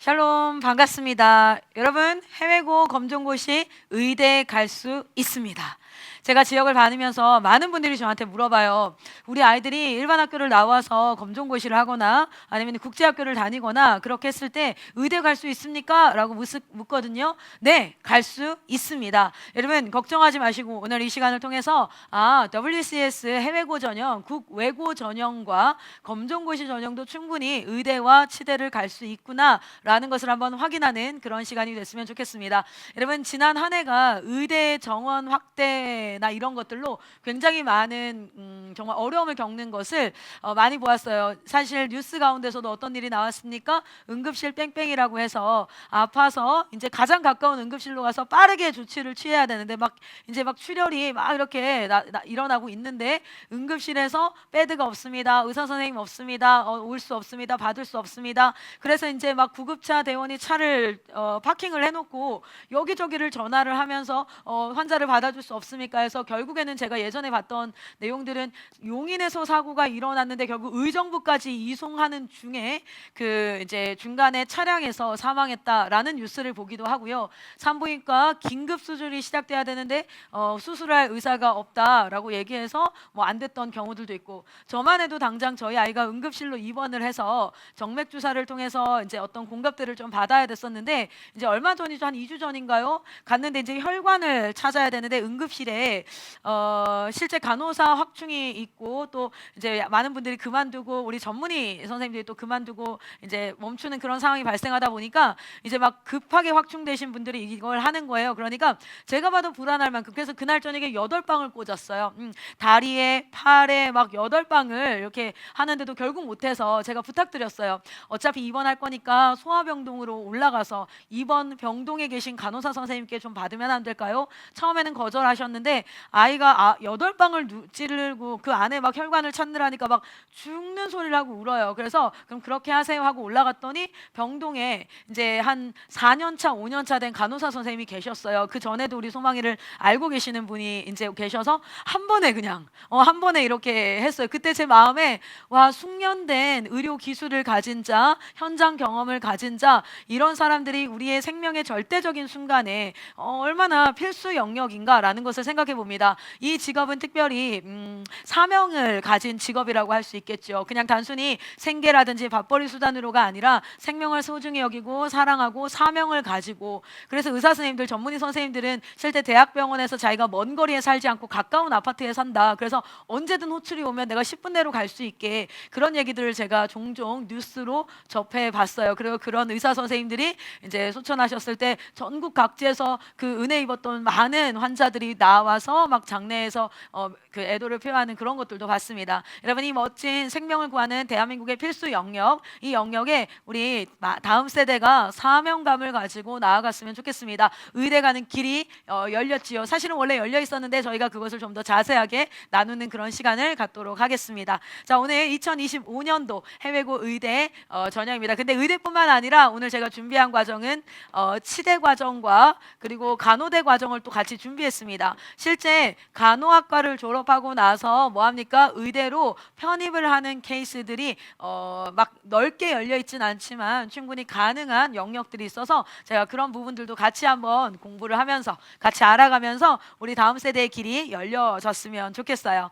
샬롬, 반갑습니다. 여러분, 해외고 검정고시 의대에 갈 수 있습니다. 제가 지역을 다니면서 많은 분들이 저한테 물어봐요. 우리 아이들이 일반 학교를 나와서 검정고시를 하거나 아니면 국제학교를 다니거나 그렇게 했을 때 의대 갈 수 있습니까? 라고 묻거든요. 네, 갈 수 있습니다. 여러분, 걱정하지 마시고 오늘 이 시간을 통해서 WCS 해외고 전형, 국외고 전형과 검정고시 전형도 충분히 의대와 치대를 갈 수 있구나 라는 것을 한번 확인하는 그런 시간이 됐으면 좋겠습니다. 여러분, 지난 한 해가 의대 정원 확대나 이런 것들로 굉장히 많은 정말 어려움을 겪는 것을 많이 보았어요. 사실 뉴스 가운데서도 어떤 일이 나왔습니까? 응급실 뺑뺑이라고 해서 아파서 이제 가장 가까운 응급실로 가서 빠르게 조치를 취해야 되는데 이제 출혈이 막 이렇게 일어나고 있는데 응급실에서 베드가 없습니다. 의사 선생님 없습니다. 올 수 없습니다. 받을 수 없습니다. 그래서 이제 구급차 대원이 차를 파킹을 해놓고 여기저기를 전화를 하면서 환자를 받아줄 수 없습니까 해서 결국에는 제가 예전에 봤던 내용들은 용인에서 사고가 일어났는데 결국 의정부까지 이송하는 중에 그 이제 중간에 차량에서 사망했다라는 뉴스를 보기도 하고요. 산부인과 긴급 수술이 시작돼야 되는데 수술할 의사가 없다라고 얘기해서 안 됐던 경우들도 있고, 저만 해도 당장 저희 아이가 응급실로 입원을 해서 정맥 주사를 통해서 이제 어떤 공급들을 좀 받아야 됐었는데, 이제 얼마 전이죠, 한 2주 전인가요? 갔는데 이제 혈관을 찾아야 되는데 응급실에 실제 간호사 확충이 있고 또 이제 많은 분들이 그만두고 우리 전문의 선생님들이 또 그만두고 이제 멈추는 그런 상황이 발생하다 보니까 이제 급하게 확충되신 분들이 이걸 하는 거예요. 그러니까 제가 봐도 불안할 만큼, 그래서 그날 저녁에 8방을 꽂았어요. 다리에 팔에 8방을 이렇게 하는데도 결국 못해서 제가 부탁드렸어요. 어차피 입원할 거니까 소아병동으로 올라가서 입원 병동에 계신 간호사 선생님께 좀 받으면 안 될까요? 처음에는 거절하셨는데 아이가 8방을 찌르고 그 안에 혈관을 찾느라니까 죽는 소리를 하고 울어요. 그래서 그럼 그렇게 하세요 하고 올라갔더니 병동에 이제 한 4년차 5년차 된 간호사 선생님이 계셨어요. 그 전에도 우리 소망이를 알고 계시는 분이 이제 계셔서 한 번에 한 번에 이렇게 했어요. 그때 제 마음에 숙련된 의료 기술을 가진 자, 현장 경험을 가진 자, 이런 사람들이 우리의 생명의 절대적인 순간에 얼마나 필수 영역인가라는 것을 생각해 봅니다. 이 직업은 특별히 사명을 가진 직업이라고 할 수 있겠죠. 그냥 단순히 생계라든지 밥벌이 수단으로가 아니라 생명을 소중히 여기고 사랑하고 사명을 가지고, 그래서 의사 선생님들, 전문의 선생님들은 실제 대학병원에서 자기가 먼 거리에 살지 않고 가까운 아파트에 산다. 그래서 언제든 호출이 오면 내가 10분 내로 갈 수 있게, 그런 얘기들을 제가 종종 뉴스로 접해 봤어요. 그리고 그런 의사 선생님들이 이제 소천하셨을 때 전국 각지에서 그 은혜 입었던 많은 환자들이 나와서 장례에서 그 애도를 표하는 그런 것들도 봤습니다. 여러분, 이 멋진 생명을 구하는 대한민국의 필수 영역, 이 영역에 우리 다음 세대가 사명감을 가지고 나아갔으면 좋겠습니다. 의대 가는 길이 열렸지요. 사실은 원래 열려 있었는데 저희가 그것을 좀 더 자세하게 나누는 그런 시간을 갖도록 하겠습니다. 자, 오늘 2025년도 해외고 의대 전형입니다. 근데 의대뿐만 아니라 오늘 제가 준비한 과정은 치대 과정과 그리고 간호대 과정을 또 같이 준비했습니다. 실제 간호학과를 졸업하고 나서 뭐합니까? 의대로 편입을 하는 케이스들이 넓게 열려 있진 않지만 충분히 가능한 영역들이 있어서 제가 그런 부분들도 같이 한번 공부를 하면서 같이 알아가면서 우리 다음 세대의 길이 열려졌으면 좋겠어요.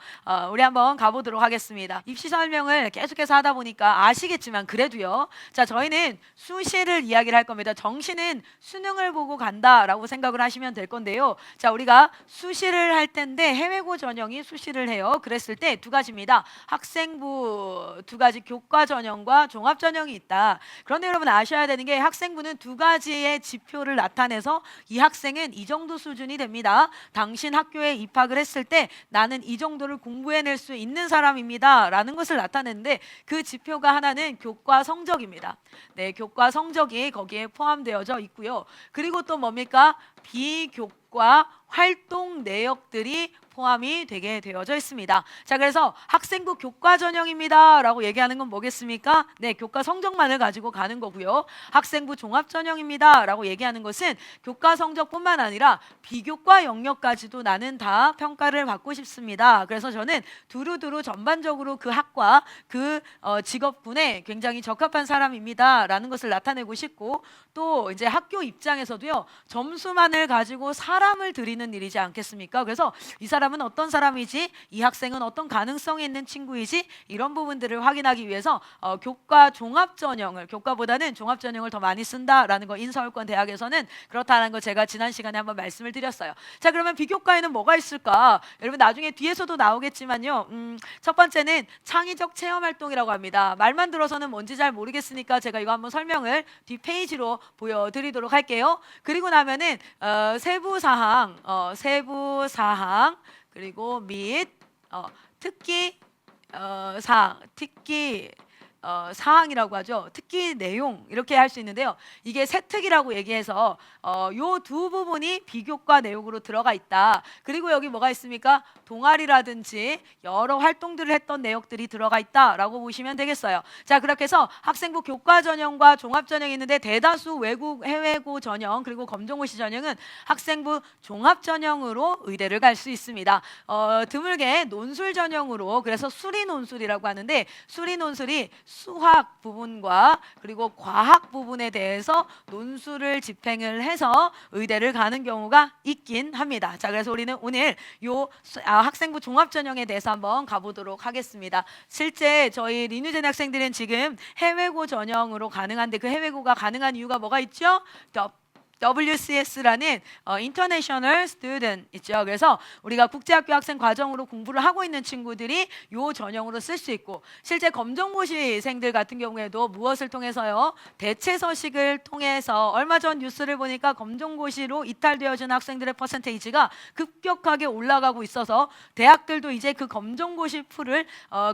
우리 한번 가보도록 하겠습니다. 입시 설명을 계속해서 하다 보니까 아시겠지만 그래도요. 자, 저희는 수시를 이야기를 할 겁니다. 정시는 수능을 보고 간다라고 생각을 하시면 될 건데요. 자, 우리가 수시를 할 텐데 해외고 전형이 수시를 해요. 그랬을 때 두 가지입니다. 학생부 두 가지 교과 전형과 종합 전형이 있다. 그런데 여러분 아셔야 되는 게, 학생부는 두 가지의 지표를 나타내서 이 학생은 이 정도 수준이 됩니다. 당신 학교에 입학을 했을 때 나는 이 정도를 공부해낼 수 있는 사람입니다 라는 것을 나타내는데, 그 지표가 하나는 교과 성적입니다. 네, 교과 성적이 거기에 포함되어져 있고요. 그리고 또 뭡니까? 비교과 활동 내역들이 포함이 되게 되어져 있습니다. 자, 그래서 학생부 교과 전형입니다 라고 얘기하는 건 뭐겠습니까? 네, 교과 성적만을 가지고 가는 거고요. 학생부 종합 전형입니다 라고 얘기하는 것은 교과 성적뿐만 아니라 비교과 영역까지도 나는 다 평가를 받고 싶습니다. 그래서 저는 두루두루 전반적으로 그 학과 그 직업군에 굉장히 적합한 사람입니다 라는 것을 나타내고 싶고, 또 이제 학교 입장에서도요, 점수만을 가지고 사람을 들이는 일이지 않겠습니까? 그래서 이 사람은 어떤 사람이지, 이 학생은 어떤 가능성이 있는 친구이지, 이런 부분들을 확인하기 위해서 교과 종합 전형을, 교과보다는 종합 전형을 더 많이 쓴다라는 거, 인서울권 대학에서는 그렇다는 거 제가 지난 시간에 한번 말씀을 드렸어요. 자, 그러면 비교과에는 뭐가 있을까? 여러분 나중에 뒤에서도 나오겠지만요, 첫 번째는 창의적 체험 활동이라고 합니다. 말만 들어서는 뭔지 잘 모르겠으니까 제가 이거 한번 설명을 뒷페이지로 보여드리도록 할게요. 그리고 나면은 세부 사항 그리고 및 특기 사항, 특기 사항이라고 하죠. 특기 내용 이렇게 할 수 있는데요. 이게 세특이라고 얘기해서 요 두 부분이 비교과 내용으로 들어가 있다. 그리고 여기 뭐가 있습니까? 동아리라든지 여러 활동들을 했던 내용들이 들어가 있다라고 보시면 되겠어요. 자, 그렇게 해서 학생부 교과 전형과 종합 전형이 있는데, 대다수 외국 해외고 전형 그리고 검정고시 전형은 학생부 종합 전형으로 의대를 갈 수 있습니다. 드물게 논술 전형으로, 그래서 수리 논술이라고 하는데, 수리 논술이 수학 부분과 그리고 과학 부분에 대해서 논술을 집행을 해서 의대를 가는 경우가 있긴 합니다. 자, 그래서 우리는 오늘 요 학생부 종합 전형에 대해서 한번 가보도록 하겠습니다. 실제 저희 린유젠 학생들은 지금 해외고 전형으로 가능한데, 그 해외고가 가능한 이유가 뭐가 있죠? WCS라는 International Student 있죠. 그래서 우리가 국제학교 학생 과정으로 공부를 하고 있는 친구들이 요 전형으로 쓸 수 있고, 실제 검정고시생들 같은 경우에도 무엇을 통해서요? 대체 서식을 통해서, 얼마 전 뉴스를 보니까 검정고시로 이탈되어진 학생들의 퍼센테이지가 급격하게 올라가고 있어서 대학들도 이제 그 검정고시 풀을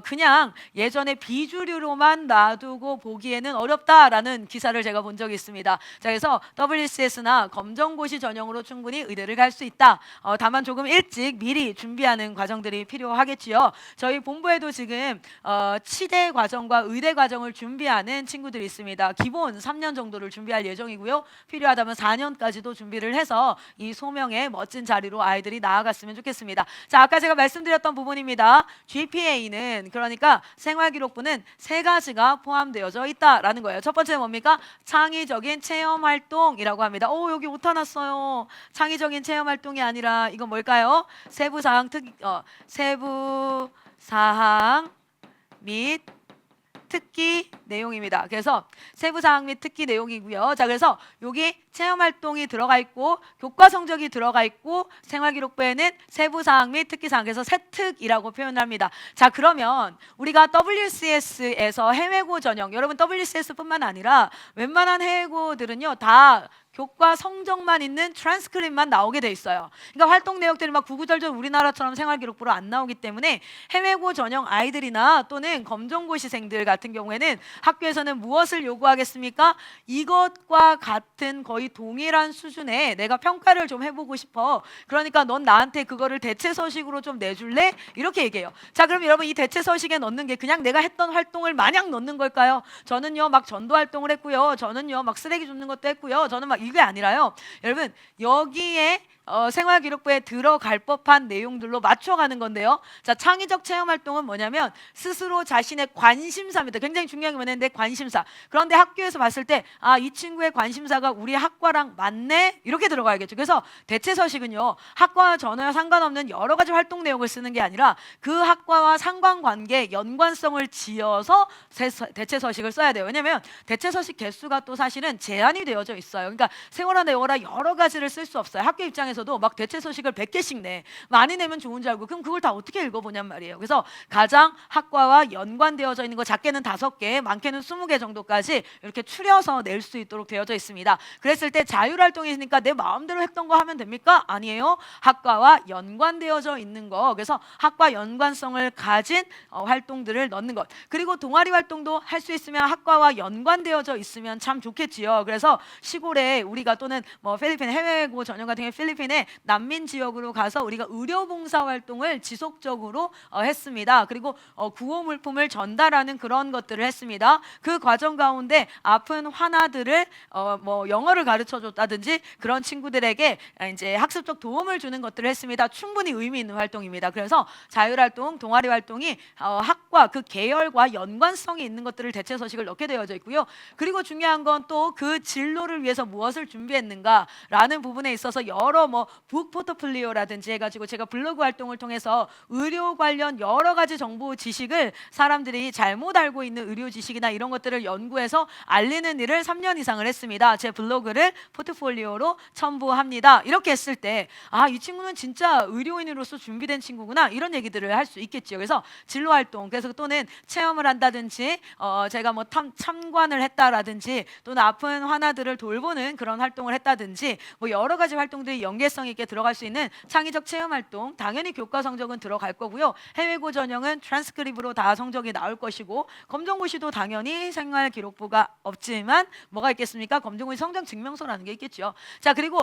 그냥 예전에 비주류로만 놔두고 보기에는 어렵다라는 기사를 제가 본 적이 있습니다. 자, 그래서 WCS 나 검정고시 전형으로 충분히 의대를 갈 수 있다. 다만 조금 일찍 미리 준비하는 과정들이 필요하겠지요. 저희 본부에도 지금 치대 과정과 의대 과정을 준비하는 친구들이 있습니다. 기본 3년 정도를 준비할 예정이고요. 필요하다면 4년까지도 준비를 해서 이 소명의 멋진 자리로 아이들이 나아갔으면 좋겠습니다. 자, 아까 제가 말씀드렸던 부분입니다. GPA는, 그러니까 생활기록부는 세 가지가 포함되어져 있다라는 거예요. 첫 번째는 뭡니까? 창의적인 체험 활동이라고 합니다. 여기 오타 났어요. 창의적인 체험 활동이 아니라 이건 뭘까요? 세부 사항 및 특기 내용입니다. 그래서 세부 사항 및 특기 내용이고요. 자, 그래서 여기 체험 활동이 들어가 있고 교과 성적이 들어가 있고 생활기록부에는 세부 사항 및 특기 사항, 그래서 세특이라고 표현합니다. 자, 그러면 우리가 WCS에서 해외고 전형, 여러분 WCS뿐만 아니라 웬만한 해외고들은요 다 교과 성적만 있는 트랜스크립트만 나오게 돼 있어요. 그러니까 활동 내역들이 막 구구절절 우리나라처럼 생활기록부로 안 나오기 때문에 해외고 전형 아이들이나 또는 검정고시생들 같은 경우에는 학교에서는 무엇을 요구하겠습니까? 이것과 같은 거의 동일한 수준의 내가 평가를 좀 해보고 싶어. 그러니까 넌 나한테 그거를 대체 서식으로 좀 내줄래? 이렇게 얘기해요. 자, 그럼 여러분 이 대체 서식에 넣는 게 그냥 내가 했던 활동을 마냥 넣는 걸까요? 저는요 막 전도 활동을 했고요. 저는요 막 쓰레기 줍는 것도 했고요. 저는 막 이게 아니라요. 여러분 여기에 생활기록부에 들어갈 법한 내용들로 맞춰가는 건데요. 자, 창의적 체험 활동은 뭐냐면 스스로 자신의 관심사입니다. 굉장히 중요한 게 뭐냐면 관심사. 그런데 학교에서 봤을 때 이 친구의 관심사가 우리 학과랑 맞네? 이렇게 들어가야겠죠. 그래서 대체 서식은요. 학과와 전혀 상관없는 여러 가지 활동 내용을 쓰는 게 아니라 그 학과와 상관관계, 연관성을 지어서 대체 서식을 써야 돼요. 왜냐하면 대체 서식 개수가 또 사실은 제한이 되어져 있어요. 그러니까 세월아 내월아 여러 가지를 쓸 수 없어요. 학교 입장에서도 막 대체 서식을 100개씩 내. 많이 내면 좋은 줄 알고 그럼 그걸 다 어떻게 읽어보냔 말이에요. 그래서 가장 학과와 연관되어져 있는 거 작게는 5개, 많게는 20개 정도까지 이렇게 추려서 낼 수 있도록 되어져 있습니다. 그랬을 때 자율활동이니까 내 마음대로 했던 거 하면 됩니까? 아니에요. 학과와 연관되어져 있는 거. 그래서 학과 연관성을 가진 활동들을 넣는 것. 그리고 동아리 활동도 할 수 있으면 학과와 연관되어져 있으면 참 좋겠지요. 그래서 시골에 우리가 또는 뭐 필리핀 해외고 전형 같은 경우 필리핀의 난민 지역으로 가서 우리가 의료 봉사 활동을 지속적으로 했습니다. 그리고 구호 물품을 전달하는 그런 것들을 했습니다. 그 과정 가운데 아픈 환아들을 뭐 영어를 가르쳐 줬다든지 그런 친구들에게 이제 학습적 도움을 주는 것들을 했습니다. 충분히 의미 있는 활동입니다. 그래서 자율활동, 동아리 활동이 학과 그 계열과 연관성이 있는 것들을 대체 서식을 넣게 되어져 있고요. 그리고 중요한 건 또 그 진로를 위해서 무엇을 준비했는가라는 부분에 있어서 여러 뭐 북 포트폴리오라든지 해가지고 제가 블로그 활동을 통해서 의료 관련 여러 가지 정보 지식을 사람들이 잘못 알고 있는 의료 지식이나 이런 것들을 연구해서 알리는 일을 3년 이상을 했습니다. 제 블로그를 포트폴리오로 첨부합니다. 이렇게 했을 때 이 친구는 진짜 의료인으로서 준비된 친구구나 이런 얘기들을 할 수 있겠죠. 그래서 진로 활동, 그래서 또는 체험을 한다든지 제가 뭐 참관을 했다라든지 또는 아픈 환아들을 돌보는 그런 활동을 했다든지 뭐 여러 가지 활동들이 연계성 있게 들어갈 수 있는 창의적 체험 활동, 당연히 교과 성적은 들어갈 거고요. 해외고 전형은 트랜스크립으로 다 성적이 나올 것이고 검정고시도 당연히 생활기록부가 없지만 뭐가 있겠습니까? 검정고시 성적 증명서라는 게 있겠죠. 자, 그리고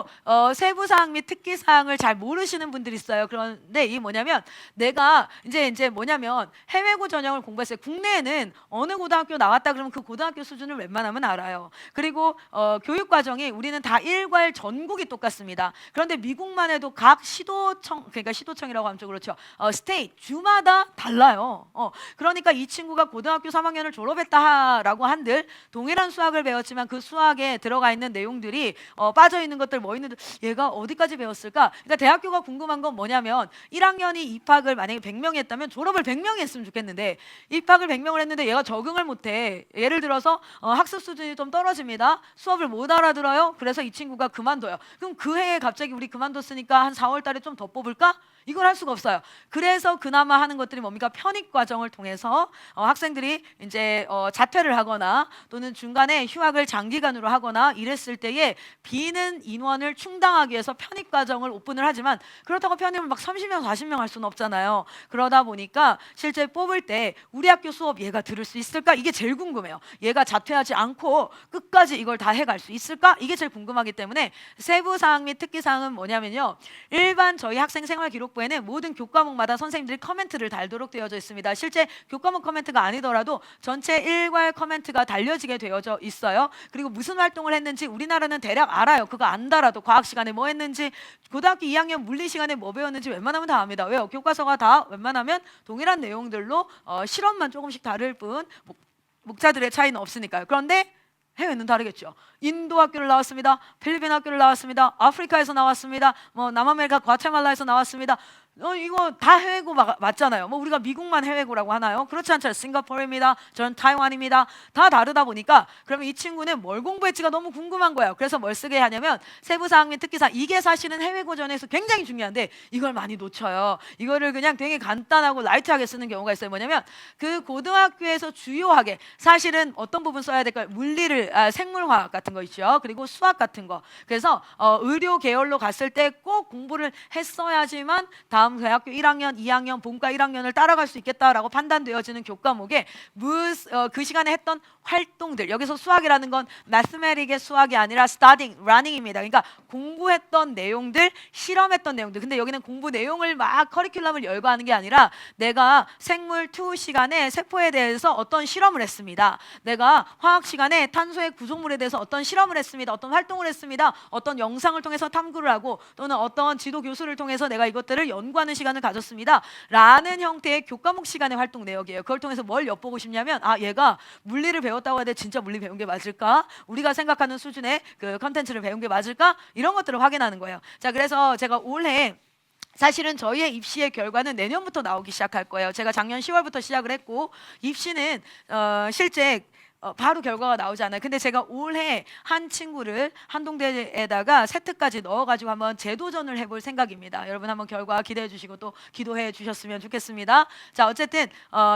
세부사항 및 특기사항을 잘 모르시는 분들이 있어요. 그런데 이 뭐냐면 내가 이제 뭐냐면 해외고 전형을 공부했어요. 국내에는 어느 고등학교 나왔다 그러면 그 고등학교 수준을 웬만하면 알아요. 그리고 교육과정이 우리는 다 일괄 전국이 똑같습니다. 그런데 미국만 해도 각 시도청, 그러니까 시도청이라고 하면 좀 그렇죠. 스테이트, 주마다 달라요. 그러니까 이 친구가 고등학교 3학년을 졸업했다라고 한들 동일한 수학을 배웠지만 그 수학에 들어가 있는 내용들이 빠져 있는 것들 뭐 있는데 얘가 어디까지 배웠을까? 그러니까 대학교가 궁금한 건 뭐냐면 1학년이 입학을 만약에 100명이 했다면 졸업을 100명이 했으면 좋겠는데 입학을 100명을 했는데 얘가 적응을 못해. 예를 들어서 학습 수준이 좀 떨어집니다. 수업을 못 알아들어요. 그래서 이 친구가 그만둬요. 그럼 그 해에 갑자기 우리 그만뒀으니까 한 4월 달에 좀 더 뽑을까? 이걸 할 수가 없어요. 그래서 그나마 하는 것들이 뭡니까? 편입 과정을 통해서 학생들이 이제 자퇴를 하거나 또는 중간에 휴학을 장기간으로 하거나 이랬을 때에 비는 인원을 충당하기 위해서 편입 과정을 오픈을 하지만 그렇다고 편입을 막 30명, 40명 할 수는 없잖아요. 그러다 보니까 실제 뽑을 때 우리 학교 수업 얘가 들을 수 있을까? 이게 제일 궁금해요. 얘가 자퇴하지 않고 끝까지 이걸 다 해갈 수 있을까? 이게 제일 궁금하기 때문에 세부사항 및 특기사항은 뭐냐면요. 일반 저희 학생 생활기록부에는 모든 교과목마다 선생님들이 커멘트를 달도록 되어져 있습니다. 실제 교과목 커멘트가 아니더라도 전체 일괄 커멘트가 달려지게 되어져 있어요. 그리고 무슨 활동을 했는지 우리나라는 대략 알아요. 그거 안다라도 과학 시간에 뭐 했는지 고등학교 2학년 물리 시간에 뭐 배웠는지 웬만하면 다 압니다. 왜요? 교과서가 다 웬만하면 동일한 내용들로 실험만 조금씩 다를 뿐 목차들의 차이는 없으니까요. 그런데 해외는 다르겠죠. 인도 학교를 나왔습니다. 필리핀 학교를 나왔습니다. 아프리카에서 나왔습니다. 뭐 남아메리카 과테말라에서 나왔습니다. 이거 다 해외고 맞잖아요. 뭐 우리가 미국만 해외고라고 하나요? 그렇지 않죠. 싱가포르입니다. 저는 타이완입니다. 다 다르다 보니까 그러면 이 친구는 뭘 공부했지가 너무 궁금한 거예요. 그래서 뭘 쓰게 하냐면 세부사항 및 특기사항, 이게 사실은 해외고전에서 굉장히 중요한데 이걸 많이 놓쳐요. 이거를 그냥 되게 간단하고 라이트하게 쓰는 경우가 있어요. 뭐냐면 그 고등학교에서 주요하게 사실은 어떤 부분 써야 될까요? 물리를 생물화학 같은 거 있죠. 그리고 수학 같은 거. 그래서 의료 계열로 갔을 때 꼭 공부를 했어야지만 다음 대학교 1학년, 2학년, 본과 1학년을 따라갈 수 있겠다라고 판단되어지는 교과목에 그 시간에 했던 활동들, 여기서 수학이라는 건 mathematic의 수학이 아니라 studying, running입니다. 그러니까 공부했던 내용들, 실험했던 내용들. 근데 여기는 공부 내용을 막 커리큘럼을 열거하는 게 아니라 내가 생물 2 시간에 세포에 대해서 어떤 실험을 했습니다. 내가 화학 시간에 탄소의 구성물에 대해서 어떤 실험을 했습니다. 어떤 활동을 했습니다. 어떤 영상을 통해서 탐구를 하고 또는 어떤 지도 교수를 통해서 내가 이것들을 연구하는 시간을 가졌습니다. 라는 형태의 교과목 시간의 활동 내역이에요. 그걸 통해서 뭘 엿보고 싶냐면 얘가 물리를 배웠다고 하는데 진짜 물리 배운 게 맞을까? 우리가 생각하는 수준의 그 컨텐츠를 배운 게 맞을까? 이런 것들을 확인하는 거예요. 자, 그래서 제가 올해 사실은 저희의 입시의 결과는 내년부터 나오기 시작할 거예요. 제가 작년 10월부터 시작을 했고 입시는 실제 바로 결과가 나오지 않아요. 근데 제가 올해 한 친구를 한동대에다가 세트까지 넣어가지고 한번 재도전을 해볼 생각입니다. 여러분 한번 결과 기대해 주시고 또 기도해 주셨으면 좋겠습니다. 자, 어쨌든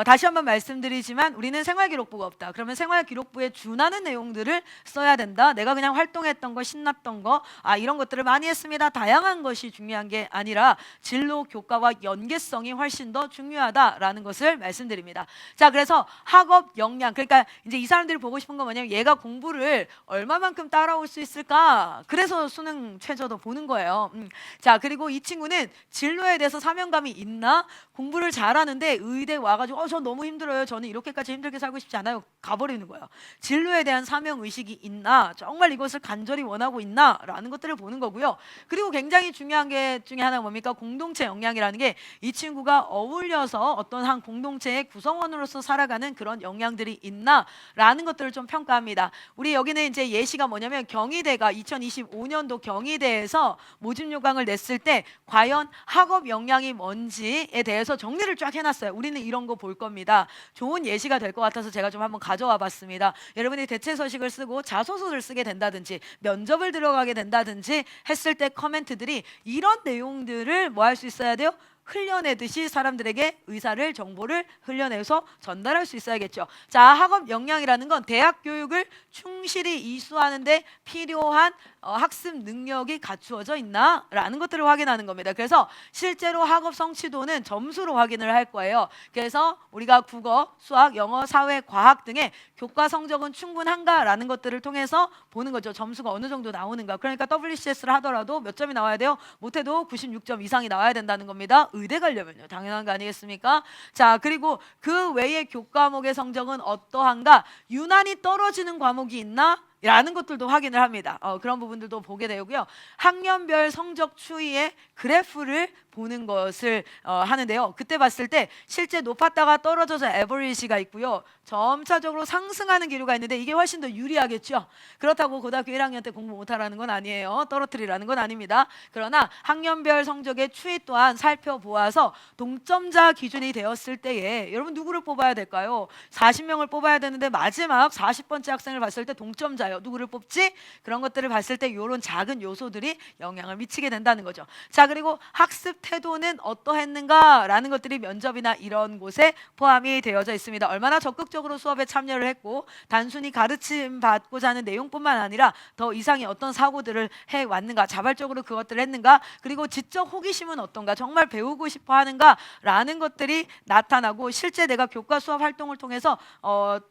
다시 한번 말씀드리지만 우리는 생활기록부가 없다. 그러면 생활기록부에 준하는 내용들을 써야 된다. 내가 그냥 활동했던 거, 신났던 거, 이런 것들을 많이 했습니다. 다양한 것이 중요한 게 아니라 진로 교과와 연계성이 훨씬 더 중요하다라는 것을 말씀드립니다. 자, 그래서 학업 역량, 그러니까 이제 이 사람들이 보고 싶은 건 뭐냐면 얘가 공부를 얼마만큼 따라올 수 있을까? 그래서 수능 최저도 보는 거예요. 자, 그리고 이 친구는 진로에 대해서 사명감이 있나? 공부를 잘하는데 의대 와가지고 저 너무 힘들어요. 저는 이렇게까지 힘들게 살고 싶지 않아요. 가버리는 거예요. 진로에 대한 사명 의식이 있나? 정말 이것을 간절히 원하고 있나? 라는 것들을 보는 거고요. 그리고 굉장히 중요한 게 중에 하나가 뭡니까? 공동체 역량이라는 게 이 친구가 어울려서 어떤 한 공동체의 구성원으로서 살아가는 그런 역량들이 있나? 라는 것들을 좀 평가합니다. 우리 여기는 이제 예시가 뭐냐면 경희대가 2025년도 경희대에서 모집 요강을 냈을 때 과연 학업 역량이 뭔지에 대해서 정리를 쫙 해놨어요. 우리는 이런 거 볼 겁니다. 좋은 예시가 될 것 같아서 제가 좀 한번 가져와 봤습니다. 여러분이 대체서식을 쓰고 자소서를 쓰게 된다든지 면접을 들어가게 된다든지 했을 때 커멘트들이 이런 내용들을 뭐 할 수 있어야 돼요? 흘려내듯이 사람들에게 의사를 정보를 흘려내서 전달할 수 있어야겠죠. 자, 학업 역량이라는 건 대학 교육을 충실히 이수하는 데 필요한 학습 능력이 갖추어져 있나? 라는 것들을 확인하는 겁니다. 그래서 실제로 학업 성취도는 점수로 확인을 할 거예요. 그래서 우리가 국어, 수학, 영어, 사회, 과학 등의 교과 성적은 충분한가? 라는 것들을 통해서 보는 거죠. 점수가 어느 정도 나오는가. 그러니까 WCS를 하더라도 몇 점이 나와야 돼요? 못해도 96점 이상이 나와야 된다는 겁니다. 의대 가려면요. 당연한 거 아니겠습니까? 자, 그리고 그 외의 교과목의 성적은 어떠한가? 유난히 떨어지는 과목이 있나? 라는 것들도 확인을 합니다. 그런 부분들도 보게 되고요. 학년별 성적 추이의 그래프를 보는 것을 하는데요. 그때 봤을 때 실제 높았다가 떨어져서 에버리지가 있고요. 점차적으로 상승하는 기류가 있는데 이게 훨씬 더 유리하겠죠. 그렇다고 고등학교 1학년 때 공부 못하라는 건 아니에요. 떨어뜨리라는 건 아닙니다. 그러나 학년별 성적의 추이 또한 살펴보아서 동점자 기준이 되었을 때에 여러분 누구를 뽑아야 될까요? 40명을 뽑아야 되는데 마지막 40번째 학생을 봤을 때 동점자예요. 누구를 뽑지? 그런 것들을 봤을 때 이런 작은 요소들이 영향을 미치게 된다는 거죠. 자, 그리고 학습 태도는 어떠했는가라는 것들이 면접이나 이런 곳에 포함이 되어져 있습니다. 얼마나 적극적으로 수업에 참여를 했고 단순히 가르침 받고자 하는 내용뿐만 아니라 더 이상의 어떤 사고들을 해왔는가, 자발적으로 그것들을 했는가, 그리고 지적 호기심은 어떤가, 정말 배우고 싶어 하는가라는 것들이 나타나고 실제 내가 교과 수업 활동을 통해서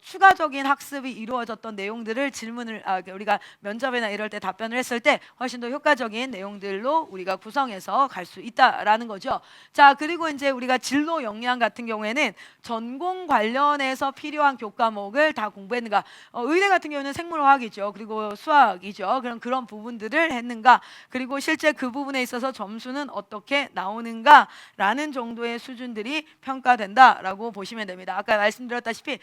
추가적인 학습이 이루어졌던 내용들을 질문을 우리가 면접이나 이럴 때 답변을 했을 때 훨씬 더 효과적인 내용들로 우리가 구성해서 갈 수 있다라는 거죠. 자, 그리고 이제 우리가 진로 역량 같은 경우에는 전공 관련해서 필요한 교과목을 다 공부했는가. 의대 같은 경우는 생물화학이죠. 그리고 수학이죠. 그런 부분들을 했는가. 그리고 실제 그 부분에 있어서 점수는 어떻게 나오는가라는 정도의 수준들이 평가된다라고 보시면 됩니다. 아까 말씀드렸다시피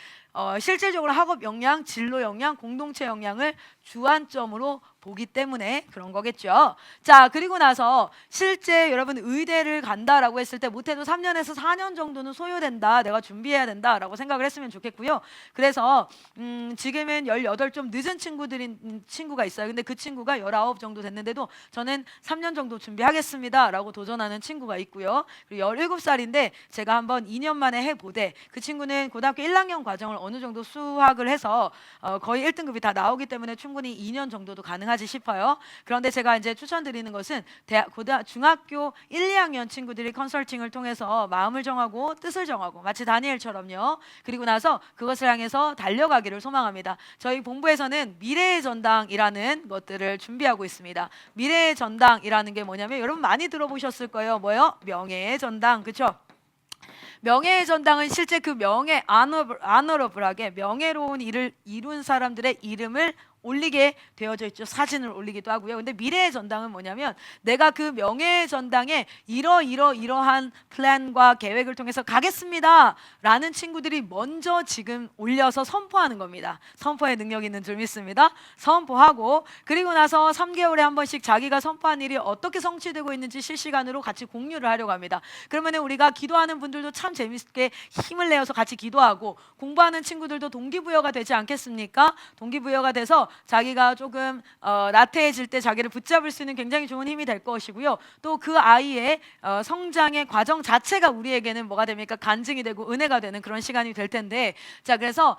실질적으로 학업 역량, 진로 역량, 공동체 역량을 주안점으로 보기 때문에 그런 거겠죠. 자, 그리고 나서 실제 여러분 의대를 간다라고 했을 때 못해도 3년에서 4년 정도는 소요된다. 내가 준비해야 된다라고 생각을 했으면 좋겠고요. 그래서 지금은 18 좀 늦은 친구가 있어요. 근데 그 친구가 19 정도 됐는데도 저는 3년 정도 준비하겠습니다 라고 도전하는 친구가 있고요. 그리고 17살인데 제가 한번 2년 만에 해보되 그 친구는 고등학교 1학년 과정을 어느 정도 수학을 해서 거의 1등급이 다 나오기 때문에 충분히 2년 정도도 가능하지 싶어요. 그런데 제가 이제 추천드리는 것은 중학교 1, 2학년 친구들이 컨설팅을 통해서 마음을 정하고 뜻을 정하고 마치 다니엘처럼요. 그리고 나서 그것을 향해서 달려가기를 소망합니다. 저희 본부에서는 미래의 전당이라는 것들을 준비하고 있습니다. 미래의 전당이라는 게 뭐냐면 여러분 많이 들어보셨을 거예요. 뭐요? 명예의 전당, 그렇죠? 명예의 전당은 실제 그 아너러블하게 명예로운 일을 이룬 사람들의 이름을 올리게 되어져 있죠. 사진을 올리기도 하고요. 근데 미래의 전당은 뭐냐면 내가 그 명예의 전당에 이러한 플랜과 계획을 통해서 가겠습니다 라는 친구들이 먼저 지금 올려서 선포하는 겁니다. 선포의 능력이 있는 줄 믿습니다. 선포하고 그리고 나서 3개월에 한 번씩 자기가 선포한 일이 어떻게 성취되고 있는지 실시간으로 같이 공유를 하려고 합니다. 그러면 우리가 기도하는 분들도 참 재밌게 힘을 내어서 같이 기도하고 공부하는 친구들도 동기부여가 되지 않겠습니까? 동기부여가 돼서 자기가 조금 나태해질 때 자기를 붙잡을 수 있는 굉장히 좋은 힘이 될 것이고요. 또 그 아이의 성장의 과정 자체가 우리에게는 뭐가 됩니까? 간증이 되고 은혜가 되는 그런 시간이 될 텐데 자, 그래서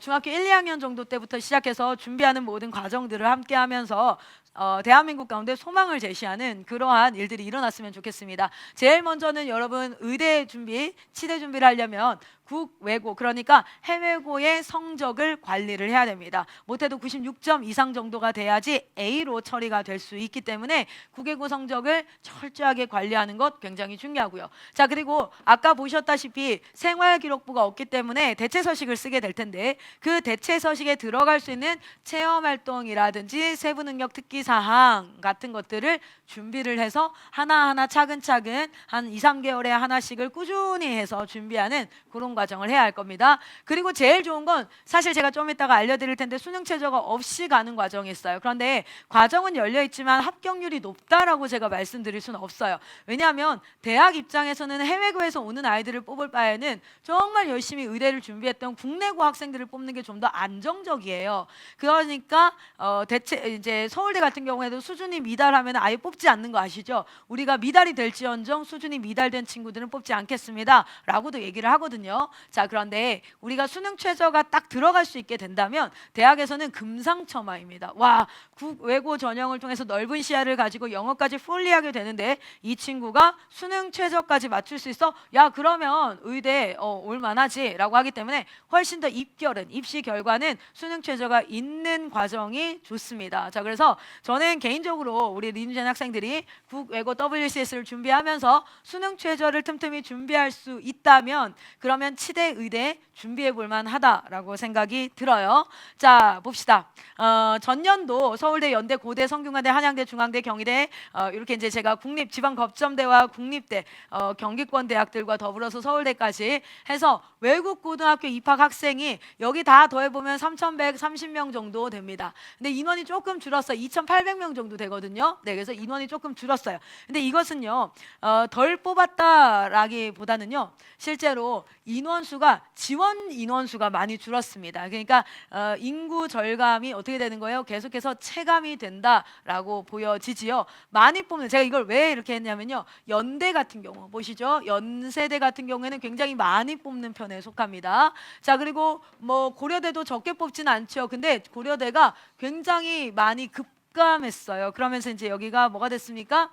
중학교 1, 2학년 정도 때부터 시작해서 준비하는 모든 과정들을 함께 하면서 대한민국 가운데 소망을 제시하는 그러한 일들이 일어났으면 좋겠습니다. 제일 먼저는 여러분 의대 준비, 치대 준비를 하려면 국외고, 그러니까 해외고의 성적을 관리를 해야 됩니다. 못해도 96점 이상 정도가 돼야지 A로 처리가 될 수 있기 때문에 국외고 성적을 철저하게 관리하는 것 굉장히 중요하고요. 자, 그리고 아까 보셨다시피 생활기록부가 없기 때문에 대체서식을 쓰게 될 텐데, 그 대체서식에 들어갈 수 있는 체험활동이라든지 세부능력 특기사항 같은 것들을 준비를 해서 하나하나 차근차근 한 2, 3개월에 하나씩을 꾸준히 해서 준비하는 그런 과정을 해야 할 겁니다. 그리고 제일 좋은 건 사실 제가 좀 이따가 알려드릴 텐데 수능 최저가 없이 가는 과정이 있어요. 그런데 과정은 열려 있지만 합격률이 높다라고 제가 말씀드릴 수는 없어요. 왜냐하면 대학 입장에서는 해외고에서 오는 아이들을 뽑을 바에는 정말 열심히 의대를 준비했던 국내고 학생들을 뽑는 게 좀 더 안정적이에요. 그러니까 대체 이제 서울대 같은 경우에도 수준이 미달하면 아예 뽑지 않는 거 아시죠? 우리가 미달이 될지언정 수준이 미달된 친구들은 뽑지 않겠습니다 라고도 얘기를 하거든요. 자, 그런데 우리가 수능 최저가 딱 들어갈 수 있게 된다면 대학에서는 금상첨화입니다. 와, 국외고 전형을 통해서 넓은 시야를 가지고 영어까지 풀리하게 되는데 이 친구가 수능 최저까지 맞출 수 있어? 야, 그러면 의대 올만하지 라고 하기 때문에 훨씬 더 입시 결과는 수능 최저가 있는 과정이 좋습니다. 자, 그래서 저는 개인적으로 우리 리누젠 학생들이 국외고 WCS를 준비하면서 수능 최저를 틈틈이 준비할 수 있다면 그러면 치대 의대 준비해 볼 만하다라고 생각이 들어요. 자, 봅시다. 전년도 서울대, 연대, 고대, 성균관대, 한양대, 중앙대, 경희대 이렇게 이제 제가 국립 지방 겁점대와 국립대, 경기권 대학들과 더불어서 서울대까지 해서 외국 고등학교 입학 학생이 여기 다 더해보면 3,130명 정도 됩니다. 근데 인원이 조금 줄었어요. 2,800명 정도 되거든요. 네, 그래서 인원이 조금 줄었어요. 근데 이것은요, 덜 뽑았다라기보다는요, 실제로 인원수가 지원 인원수가 많이 줄었습니다. 그러니까 인구 절감이 어떻게 되는 거예요? 계속해서 체감이 된다라고 보여지지요. 많이 뽑는, 제가 이걸 왜 이렇게 했냐면요, 연대 같은 경우 보시죠. 연세대 같은 경우에는 굉장히 많이 뽑는 편에 속합니다. 자, 그리고 뭐 고려대도 적게 뽑지는 않죠. 근데 고려대가 굉장히 많이 급감했어요. 그러면서 이제 여기가 뭐가 됐습니까?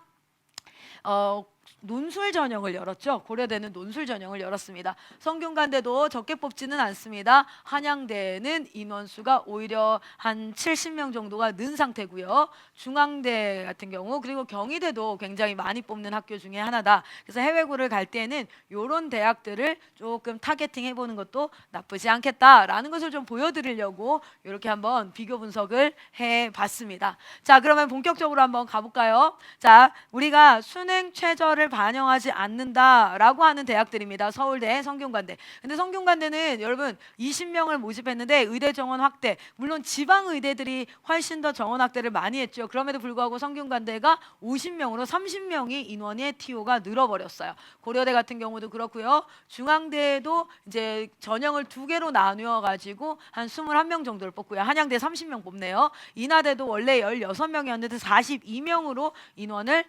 논술 전형을 열었죠. 고려대는 논술 전형을 열었습니다. 성균관대도 적게 뽑지는 않습니다. 한양대는 인원수가 오히려 한 70명 정도가 는 상태고요. 중앙대 같은 경우, 그리고 경희대도 굉장히 많이 뽑는 학교 중에 하나다. 그래서 해외고를 갈 때는 이런 대학들을 조금 타겟팅 해보는 것도 나쁘지 않겠다라는 것을 좀 보여드리려고 이렇게 한번 비교 분석을 해봤습니다. 자, 그러면 본격적으로 한번 가볼까요? 자, 우리가 수능 최저를 반영하지 않는다라고 하는 대학들입니다. 서울대, 성균관대. 근데 성균관대는 여러분 20명을 모집했는데 의대 정원 확대, 물론 지방 의대들이 훨씬 더 정원 확대를 많이 했죠. 그럼에도 불구하고 성균관대가 50명으로 30명이 인원의 TO가 늘어버렸어요. 고려대 같은 경우도 그렇고요. 중앙대도 이제 전형을 2개로 나누어 가지고 한 21명 정도를 뽑고요. 한양대 30명 뽑네요. 인하대도 원래 16명이었는데 42명으로 인원을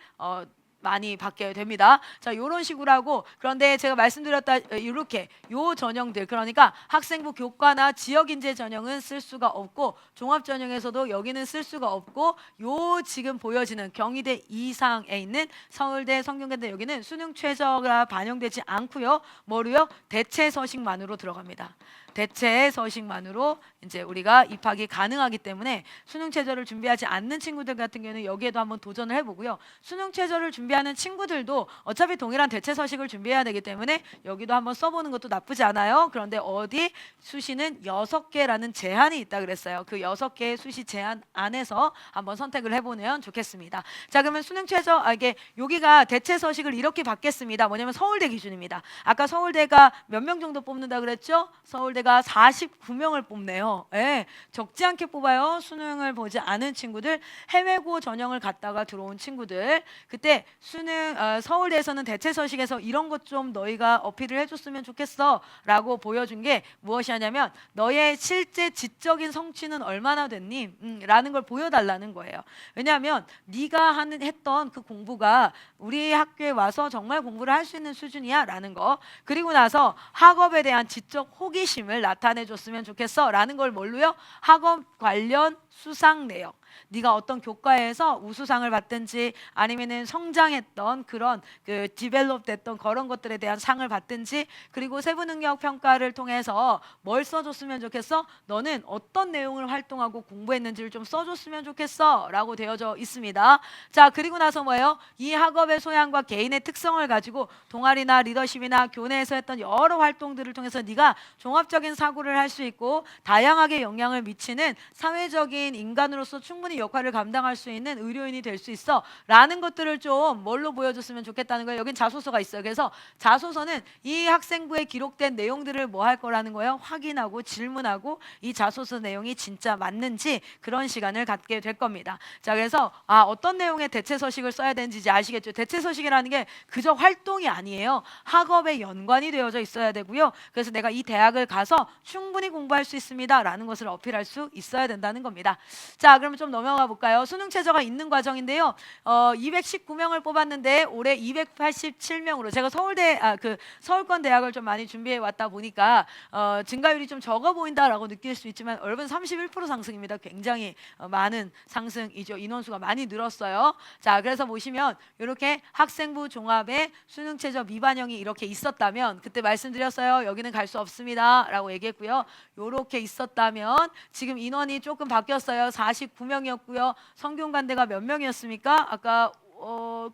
많이 받게 됩니다. 자, 이런 식으로 하고, 그런데 제가 말씀드렸다 이렇게 요 전형들, 그러니까 학생부 교과나 지역인재 전형은 쓸 수가 없고 종합 전형에서도 여기는 쓸 수가 없고, 요 지금 보여지는 경희대 이상에 있는 서울대, 성균관대 여기는 수능 최저가 반영되지 않고요. 뭐로요? 대체 서식만으로 들어갑니다. 대체 서식만으로 이제 우리가 입학이 가능하기 때문에 수능 최저를 준비하지 않는 친구들 같은 경우는 여기에도 한번 도전을 해보고요. 수능 최저를 준비하는 친구들도 어차피 동일한 대체 서식을 준비해야 되기 때문에 여기도 한번 써보는 것도 나쁘지 않아요. 그런데 어디 수시는 6개라는 제한이 있다 그랬어요. 그 6개의 수시 제한 안에서 한번 선택을 해보면 좋겠습니다. 자, 그러면 수능 최저, 이게 여기가 대체 서식을 이렇게 받겠습니다. 뭐냐면 서울대 기준입니다. 아까 서울대가 몇 명 정도 뽑는다 그랬죠? 서울대가 49명을 뽑네요. 예, 적지 않게 뽑아요. 수능을 보지 않은 친구들, 해외고 전형을 갔다가 들어온 친구들. 그때 수능 서울대에서는 대체 서식에서 이런 것 좀 너희가 어필을 해줬으면 좋겠어 라고 보여준 게 무엇이냐면 너의 실제 지적인 성취는 얼마나 됐니? 라는 걸 보여달라는 거예요. 왜냐하면 네가 했던 그 공부가 우리 학교에 와서 정말 공부를 할 수 있는 수준이야 라는 거, 그리고 나서 학업에 대한 지적 호기심을 나타내줬으면 좋겠어 라는 걸 뭘로요? 학업 관련 수상 내역. 네가 어떤 교과에서 우수상을 받든지 아니면은 성장했던 그런 그 디벨롭 됐던 그런 것들에 대한 상을 받든지, 그리고 세부 능력 평가를 통해서 뭘 써줬으면 좋겠어? 너는 어떤 내용을 활동하고 공부했는지를 좀 써줬으면 좋겠어 라고 되어져 있습니다. 자, 그리고 나서 뭐예요? 이 학업의 소양과 개인의 특성을 가지고 동아리나 리더십이나 교내에서 했던 여러 활동들을 통해서 네가 종합적인 사고를 할 수 있고 다양하게 영향을 미치는 사회적인 인간으로서 충분히 역할을 감당할 수 있는 의료인이 될 수 있어 라는 것들을 좀 뭘로 보여줬으면 좋겠다는 거예요. 여긴 자소서가 있어요. 그래서 자소서는 이 학생부에 기록된 내용들을 뭐 할 거라는 거예요? 확인하고 질문하고 이 자소서 내용이 진짜 맞는지 그런 시간을 갖게 될 겁니다. 자, 그래서 어떤 내용의 대체 서식을 써야 되는지 이제 아시겠죠? 대체 서식이라는 게 그저 활동이 아니에요. 학업에 연관이 되어져 있어야 되고요. 그래서 내가 이 대학을 가서 충분히 공부할 수 있습니다 라는 것을 어필할 수 있어야 된다는 겁니다. 자, 그러면 좀 넘어가 볼까요? 수능 최저가 있는 과정인데요. 219명을 뽑았는데 올해 287명으로 제가 서울권 대학을 좀 많이 준비해 왔다 보니까 증가율이 좀 적어 보인다라고 느낄 수 있지만 여러분 31% 상승입니다. 굉장히 많은 상승이죠. 인원수가 많이 늘었어요. 자, 그래서 보시면 이렇게 학생부 종합에 수능 최저 미반영이 이렇게 있었다면 그때 말씀드렸어요. 여기는 갈 수 없습니다 라고 얘기했고요. 이렇게 있었다면 지금 인원이 조금 바뀌었어요. 49명이었고요. 성균관대가 몇 명이었습니까? 아까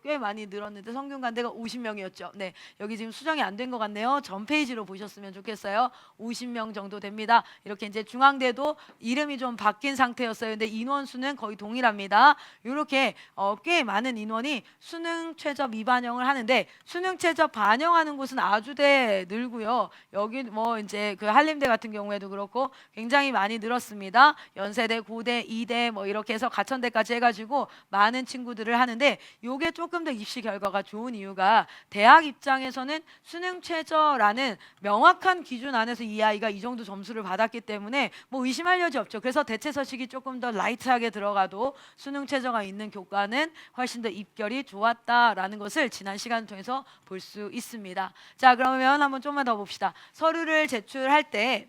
꽤 많이 늘었는데 성균관대가 50명이었죠. 네, 여기 지금 수정이 안 된 것 같네요. 전 페이지로 보셨으면 좋겠어요. 50명 정도 됩니다. 이렇게 이제 중앙대도 이름이 좀 바뀐 상태였어요. 근데 인원수는 거의 동일합니다. 이렇게 꽤 많은 인원이 수능 최저 미반영을 하는데 수능 최저 반영하는 곳은 아주대 늘고요. 여기 뭐 이제 그 한림대 같은 경우에도 그렇고 굉장히 많이 늘었습니다. 연세대, 고대, 이대 뭐 이렇게 해서 가천대까지 해가지고 많은 친구들을 하는데 요게 조금 더 입시 결과가 좋은 이유가 대학 입장에서는 수능 최저라는 명확한 기준 안에서 이 아이가 이 정도 점수를 받았기 때문에 뭐 의심할 여지 없죠. 그래서 대체 서식이 조금 더 라이트하게 들어가도 수능 최저가 있는 교과는 훨씬 더 입결이 좋았다라는 것을 지난 시간을 통해서 볼 수 있습니다. 자, 그러면 한번 좀만 더 봅시다. 서류를 제출할 때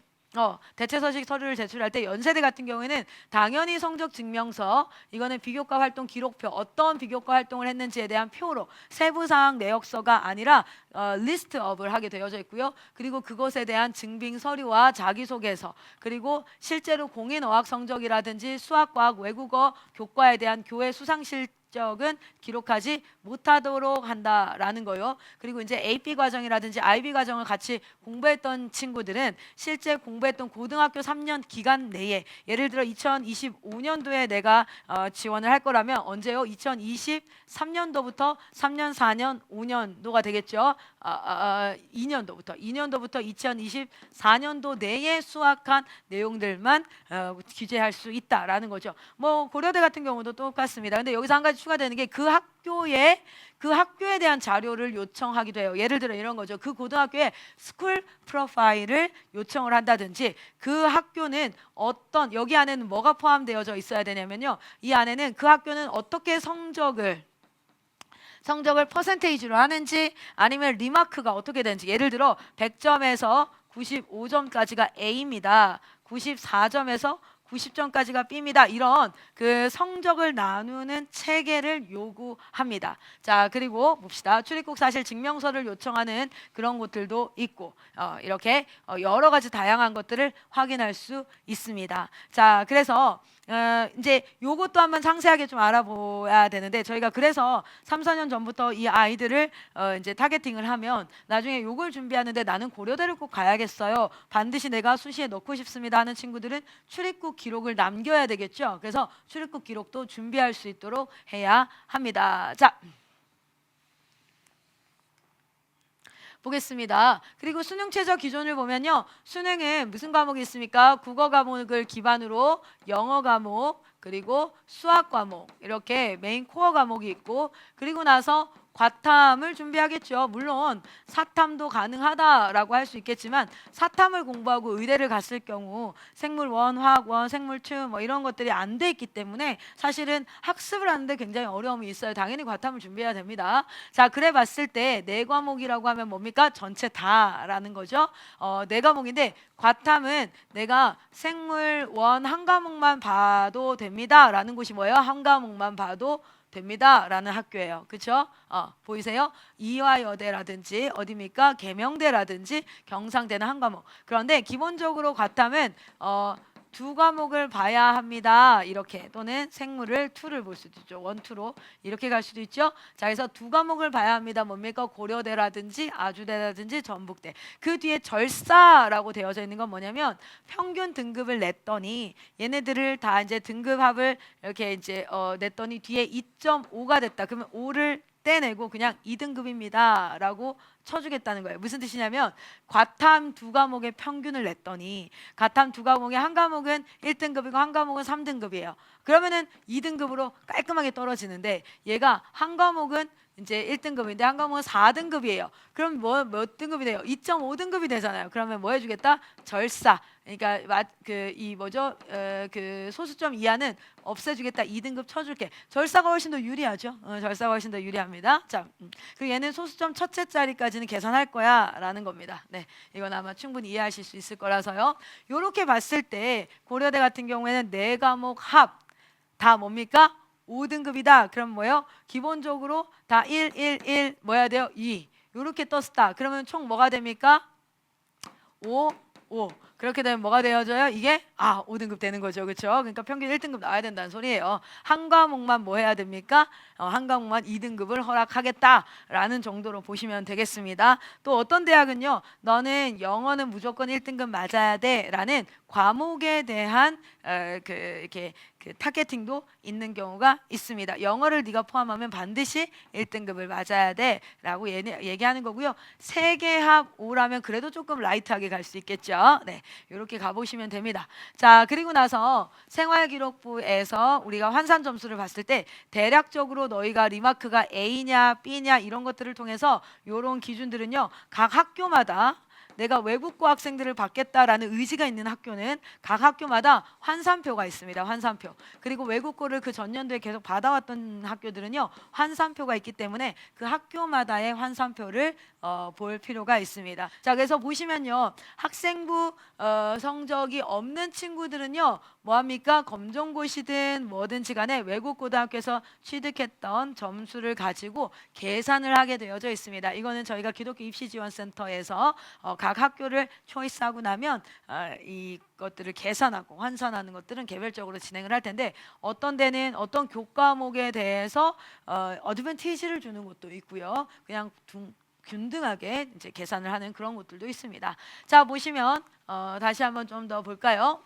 대체 서식 서류를 제출할 때 연세대 같은 경우에는 당연히 성적 증명서, 이거는 비교과 활동 기록표, 어떤 비교과 활동을 했는지에 대한 표로 세부사항 내역서가 아니라 리스트업을 하게 되어져 있고요. 그리고 그것에 대한 증빙 서류와 자기소개서, 그리고 실제로 공인 어학 성적이라든지 수학, 과학, 외국어 교과에 대한 교회 수상실 적은 기록하지 못하도록 한다라는 거요. 그리고 이제 AP 과정이라든지 IB 과정을 같이 공부했던 친구들은 실제 공부했던 고등학교 3년 기간 내에 예를 들어 2025년도에 내가 지원을 할 거라면 언제요? 2023년도부터 3년, 4년, 5년도가 되겠죠. 2년도부터 2024년도 내에 수학한 내용들만 기재할 수 있다라는 거죠. 뭐 고려대 같은 경우도 똑같습니다. 근데 여기서 한 가지 추가되는 게 그 학교에 대한 자료를 요청하기도 해요. 예를 들어 이런 거죠. 그 고등학교에 스쿨 프로파일을 요청을 한다든지, 그 학교는 여기 안에는 뭐가 포함되어져 있어야 되냐면요. 이 안에는 그 학교는 어떻게 성적을 퍼센테이지로 하는지, 아니면 리마크가 어떻게 되는지, 예를 들어 100점에서 95점까지가 A입니다. 94점에서 90점까지가 B입니다. 이런 그 성적을 나누는 체계를 요구합니다. 자, 그리고 봅시다. 출입국 사실 증명서를 요청하는 그런 곳들도 있고 이렇게 여러 가지 다양한 것들을 확인할 수 있습니다. 자, 그래서 이제 요것도 한번 상세하게 좀 알아봐야 되는데, 저희가 그래서 3, 4년 전부터 이 아이들을 이제 타겟팅을 하면 나중에 요걸 준비하는데 나는 고려대를 꼭 가야겠어요, 반드시 내가 수시에 넣고 싶습니다 하는 친구들은 출입국 기록을 남겨야 되겠죠. 그래서 출입국 기록도 준비할 수 있도록 해야 합니다. 자, 보겠습니다. 그리고 수능 최저 기준을 보면요. 수능은 무슨 과목이 있습니까? 국어 과목을 기반으로 영어 과목, 그리고 수학 과목, 이렇게 메인 코어 과목이 있고, 그리고 나서 과탐을 준비하겠죠. 물론 사탐도 가능하다라고 할 수 있겠지만 사탐을 공부하고 의대를 갔을 경우 생물 1, 화학 1, 생물 2 뭐 이런 것들이 안 돼 있기 때문에 사실은 학습을 하는데 굉장히 어려움이 있어요. 당연히 과탐을 준비해야 됩니다. 자, 그래 봤을 때 네 과목이라고 하면 뭡니까? 전체 다라는 거죠. 네 과목인데 과탐은 내가 생물 1 한 과목만 봐도 됩니다라는 곳이 뭐예요? 한 과목만 봐도 됩니다라는 학교예요. 그렇죠? 보이세요? 이화여대라든지 어디입니까? 계명대라든지 경상대는 한 과목. 그런데 기본적으로 과탐은 두 과목을 봐야 합니다. 이렇게 또는 생물을 2를 볼 수도 있죠. 1, 2로 이렇게 갈 수도 있죠. 자, 그래서 두 과목을 봐야 합니다. 뭡니까? 고려대라든지 아주대라든지 전북대. 그 뒤에 절사라고 되어져 있는 건 뭐냐면 평균 등급을 냈더니 얘네들을 다 이제 등급합을 이렇게 이제 냈더니 뒤에 2.5가 됐다. 그러면 5를 떼내고 그냥 2등급입니다 라고 쳐주겠다는 거예요. 무슨 뜻이냐면 과탐 두 과목의 평균을 냈더니 과탐 두 과목의 한 과목은 1등급이고 한 과목은 3등급이에요. 그러면은 2등급으로 깔끔하게 떨어지는데 얘가 한 과목은 이제 1등급인데 한 과목은 4등급이에요. 그럼 몇 등급이 돼요? 2.5등급이 되잖아요. 그러면 뭐 해주겠다? 절사. 그러니까 이 뭐죠? 그 소수점 이하는 없애주겠다. 2등급 쳐줄게. 절사가 훨씬 더 유리하죠. 절사가 훨씬 더 유리합니다. 자, 그리고 얘는 소수점 첫째 자리까지는 계산할 거야라는 겁니다. 네, 이건 아마 충분히 이해하실 수 있을 거라서요. 이렇게 봤을 때 고려대 같은 경우에는 네 과목 합 다 뭡니까? 5등급이다. 그럼 뭐예요? 기본적으로 다 1, 1, 1 뭐야 돼요? 2. 이렇게 떴다. 그러면 총 뭐가 됩니까? 5, 5. 그렇게 되면 뭐가 되어져요? 이게 5등급 되는 거죠. 그렇죠? 그러니까 평균 1등급 나와야 된다는 소리예요. 한 과목만 뭐 해야 됩니까? 한 과목만 2등급을 허락하겠다라는 정도로 보시면 되겠습니다. 또 어떤 대학은요. 너는 영어는 무조건 1등급 맞아야 돼라는 과목에 대한 이렇게 타겟팅도 있는 경우가 있습니다. 영어를 네가 포함하면 반드시 1등급을 맞아야 돼라고 얘기하는 거고요. 세계합 5라면 그래도 조금 라이트하게 갈 수 있겠죠. 네, 이렇게 가보시면 됩니다. 자, 그리고 나서 생활기록부에서 우리가 환산 점수를 봤을 때 대략적으로 너희가 리마크가 A냐 B냐 이런 것들을 통해서 이런 기준들은요. 각 학교마다 내가 외국고 학생들을 받겠다라는 의지가 있는 학교는 각 학교마다 환산표가 있습니다. 환산표. 그리고 외국고를 그 전년도에 계속 받아왔던 학교들은요. 환산표가 있기 때문에 그 학교마다의 환산표를 볼 필요가 있습니다. 자, 그래서 보시면요. 학생부 성적이 없는 친구들은요. 뭐합니까? 검정고시든 뭐든지 간에 외국고등학교에서 취득했던 점수를 가지고 계산을 하게 되어져 있습니다. 이거는 저희가 기독교 입시지원센터에서 각 학교를 초이스하고 나면 이것들을 계산하고 환산하는 것들은 개별적으로 진행을 할 텐데 어떤 데는 어떤 교과목에 대해서 어드밴티지를 주는 것도 있고요. 그냥 균등하게 이제 계산을 하는 그런 것들도 있습니다. 자, 보시면 다시 한번 좀 더 볼까요?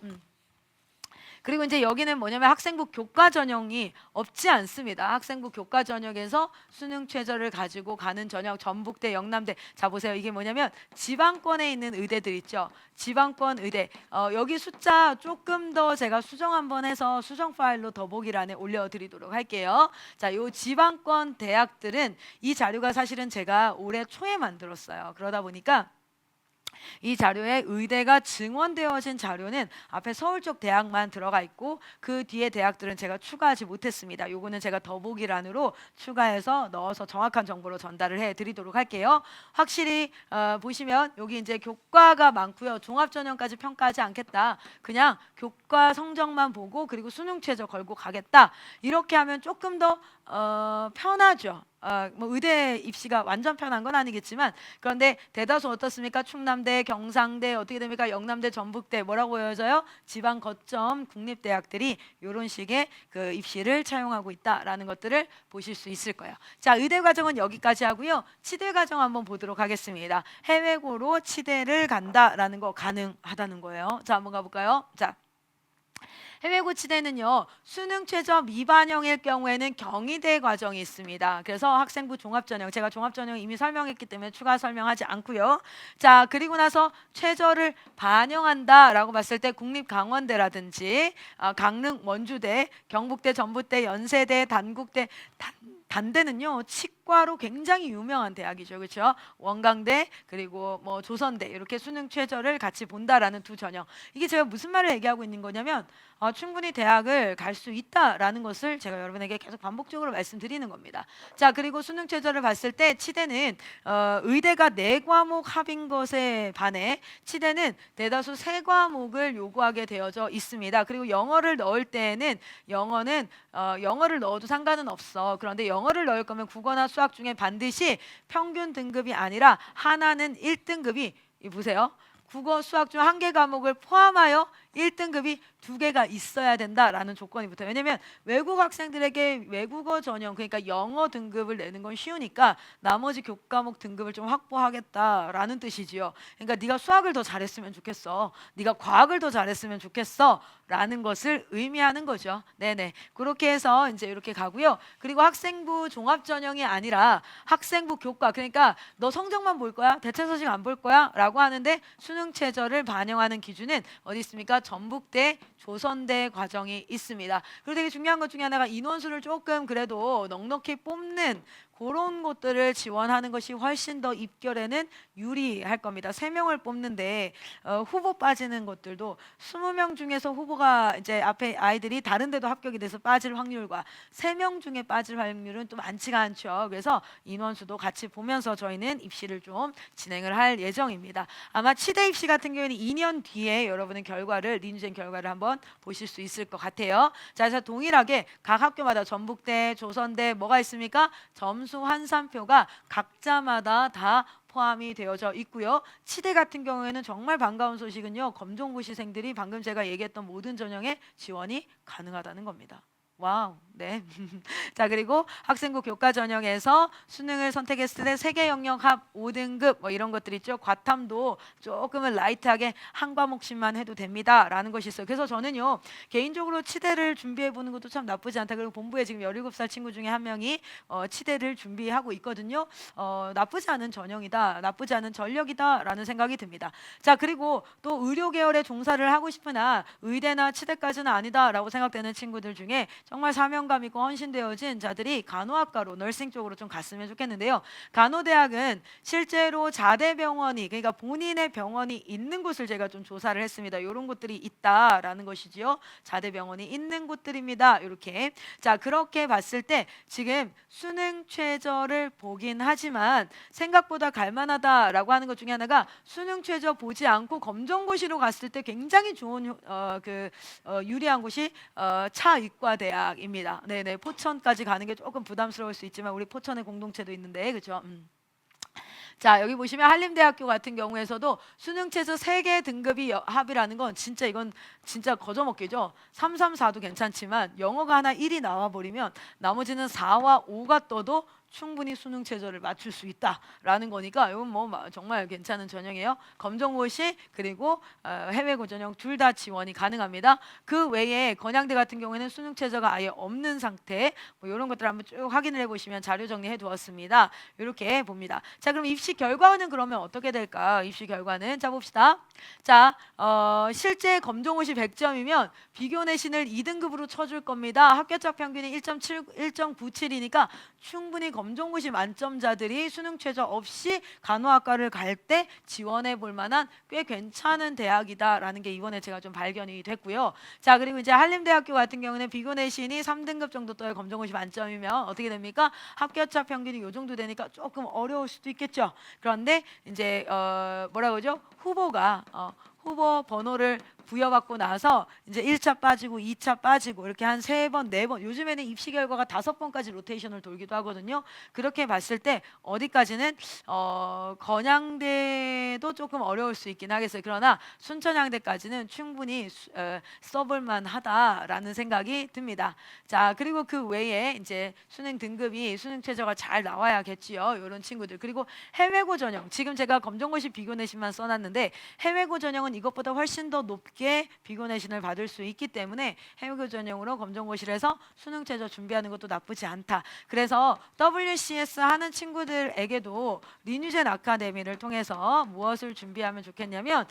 그리고 이제 여기는 뭐냐면 학생부 교과 전형이 없지 않습니다. 학생부 교과 전형에서 수능 최저를 가지고 가는 전형 전북대, 영남대. 자, 보세요. 이게 뭐냐면 지방권에 있는 의대들 있죠. 지방권 의대. 여기 숫자 조금 더 제가 수정 한번 해서 수정 파일로 더보기란에 올려드리도록 할게요. 자, 요 지방권 대학들은 이 자료가 사실은 제가 올해 초에 만들었어요. 그러다 보니까 이 자료에 의대가 증원되어진 자료는 앞에 서울 쪽 대학만 들어가 있고 그 뒤에 대학들은 제가 추가하지 못했습니다. 요거는 제가 더보기란으로 추가해서 넣어서 정확한 정보로 전달을 해드리도록 할게요. 확실히 보시면 여기 이제 교과가 많고요. 종합전형까지 평가하지 않겠다. 그냥 교과 성적만 보고 그리고 수능 최저 걸고 가겠다. 이렇게 하면 조금 더 편하죠. 뭐 의대 입시가 완전 편한 건 아니겠지만 그런데 대다수 어떻습니까? 충남대, 경상대, 어떻게 됩니까? 영남대, 전북대 뭐라고 보여져요? 지방 거점 국립대학들이 이런 식의 그 입시를 차용하고 있다라는 것들을 보실 수 있을 거예요. 자, 의대 과정은 여기까지 하고요. 치대 과정 한번 보도록 하겠습니다. 해외고로 치대를 간다라는 거 가능하다는 거예요. 자, 한번 가볼까요? 자. 해외고 치대는요. 수능 최저 미반영일 경우에는 경희대 과정이 있습니다. 그래서 학생부 종합전형 제가 종합전형 이미 설명했기 때문에 추가 설명하지 않고요. 자, 그리고 나서 최저를 반영한다라고 봤을 때 국립강원대라든지 강릉 원주대, 경북대, 전북대, 연세대, 단국대 단대는요 치과로 굉장히 유명한 대학이죠, 그렇죠? 원광대 그리고 뭐 조선대 이렇게 수능 최저를 같이 본다라는 두 전형. 이게 제가 무슨 말을 얘기하고 있는 거냐면 충분히 대학을 갈 수 있다라는 것을 제가 여러분에게 계속 반복적으로 말씀드리는 겁니다. 자, 그리고 수능 최저를 봤을 때 치대는 의대가 4과목 합인 것에 반해 치대는 대다수 3과목을 요구하게 되어져 있습니다. 그리고 영어를 넣을 때에는 영어를 넣어도 상관은 없어. 그런데 영어를 넣을 거면 국어나 수학 중에 반드시 평균 등급이 아니라 하나는 1등급이 보세요. 국어, 수학 중 한 개 과목을 포함하여 1등급이 2개가 있어야 된다라는 조건이 붙어요. 왜냐면 외국 학생들에게 외국어 전형, 그러니까 영어 등급을 내는 건 쉬우니까 나머지 교과목 등급을 좀 확보하겠다라는 뜻이지요. 그러니까 네가 수학을 더 잘했으면 좋겠어, 네가 과학을 더 잘했으면 좋겠어 라는 것을 의미하는 거죠. 네네, 그렇게 해서 이제 이렇게 가고요. 그리고 학생부 종합 전형이 아니라 학생부 교과, 그러니까 너 성적만 볼 거야, 대체서식 안 볼 거야 라고 하는데 수능 최저를 반영하는 기준은 어디 있습니까? 전북대, 조선대 과정이 있습니다. 그리고 되게 중요한 것 중에 하나가 인원수를 조금 그래도 넉넉히 뽑는 그런 것들을 지원하는 것이 훨씬 더 입결에는 유리할 겁니다. 3명을 뽑는데 후보 빠지는 것들도 20명 중에서 후보가 이제 앞에 아이들이 다른 데도 합격이 돼서 빠질 확률과 3명 중에 빠질 확률은 또 많지가 않죠. 그래서 인원수도 같이 보면서 저희는 입시를 좀 진행을 할 예정입니다. 아마 치대 입시 같은 경우에는 2년 뒤에 여러분은 리뉴젠 결과를 한번 보실 수 있을 것 같아요. 자, 그래서 동일하게 각 학교마다 전북대, 조선대 뭐가 있습니까? 점수 환산표가 각자마다 다 포함이 되어져 있고요. 치대 같은 경우에는 정말 반가운 소식은요, 검정고시생들이 방금 제가 얘기했던 모든 전형에 지원이 가능하다는 겁니다. 와우, 네. 자, 그리고 학생부 교과 전형에서 수능을 선택했을 때 세계 영역 합 5등급 뭐 이런 것들 있죠. 과탐도 조금은 라이트하게 한 과목씩만 해도 됩니다라는 것이 있어요. 그래서 저는요 개인적으로 치대를 준비해 보는 것도 참 나쁘지 않다. 그리고 본부에 지금 17살 친구 중에 한 명이 치대를 준비하고 있거든요. 나쁘지 않은 전형이다, 나쁘지 않은 전력이다라는 생각이 듭니다. 자, 그리고 또 의료 계열에 종사를 하고 싶으나 의대나 치대까지는 아니다라고 생각되는 친구들 중에 정말 사명감 있고 헌신되어진 자들이 간호학과로 너싱 쪽으로 좀 갔으면 좋겠는데요. 간호대학은 실제로 자대병원이, 그러니까 본인의 병원이 있는 곳을 제가 좀 조사를 했습니다. 이런 곳들이 있다라는 것이지요. 자대병원이 있는 곳들입니다. 이렇게. 자, 그렇게 봤을 때 지금 수능 최저를 보긴 하지만 생각보다 갈만하다라고 하는 것 중에 하나가 수능 최저 보지 않고 검정고시로 갔을 때 굉장히 좋은 유리한 곳이 차의과대학입니다. 네네, 포천까지 가는 게 조금 부담스러울 수 있지만 우리 포천의 공동체도 있는데, 그렇죠? 자, 여기 보시면 한림대학교 같은 경우에서도 수능 최저 3개 등급이 합이라는 건 이건 진짜 거저먹기죠. 3, 3, 4도 괜찮지만 영어가 하나 1이 나와버리면 나머지는 4와 5가 떠도 충분히 수능 최저를 맞출 수 있다라는 거니까 이건 뭐 정말 괜찮은 전형이에요. 검정고시 그리고 해외고 전형 둘 다 지원이 가능합니다. 그 외에 건양대 같은 경우에는 수능 최저가 아예 없는 상태, 뭐 이런 것들 한번 쭉 확인을 해보시면 자료 정리해 두었습니다. 이렇게 봅니다. 자, 그럼 입시 결과는 그러면 어떻게 될까? 입시 결과는 자 봅시다. 자, 실제 검정고시 100점이면 비교 내신을 2등급으로 쳐줄 겁니다. 합격자 평균이 1.97이니까 충분히 검정고시 만점자들이 수능 최저 없이 간호학과를 갈 때 지원해 볼 만한 꽤 괜찮은 대학이다라는 게 이번에 제가 좀 발견이 됐고요. 자, 그리고 이제 한림대학교 같은 경우는 비교 내신이 3등급 정도 떠요. 검정고시 만점이면 어떻게 됩니까? 합격자 평균이 요 정도 되니까 조금 어려울 수도 있겠죠. 그런데 이제 뭐라고 그러죠? 후보 번호를 부여받고 나서 이제 1차 빠지고 2차 빠지고 이렇게 한 3번, 4번, 요즘에는 입시 결과가 5번까지 로테이션을 돌기도 하거든요. 그렇게 봤을 때 어디까지는 건양대도 조금 어려울 수 있긴 하겠어요. 그러나 순천향대까지는 충분히 써볼만 하다라는 생각이 듭니다. 자, 그리고 그 외에 이제 수능 등급이 수능 최저가 잘 나와야겠지요. 이런 친구들. 그리고 해외고 전형, 지금 제가 검정고시 비교 내신만 써놨는데 해외고 전형은 이것보다 훨씬 더 높게 비교 내신을 받을 수 있기 때문에 해외고 전형으로 검정고시를 해서 수능 최저 준비하는 것도 나쁘지 않다. 그래서 WCS 하는 친구들에게도 리뉴젠 아카데미를 통해서 무엇을 준비하면 좋겠냐면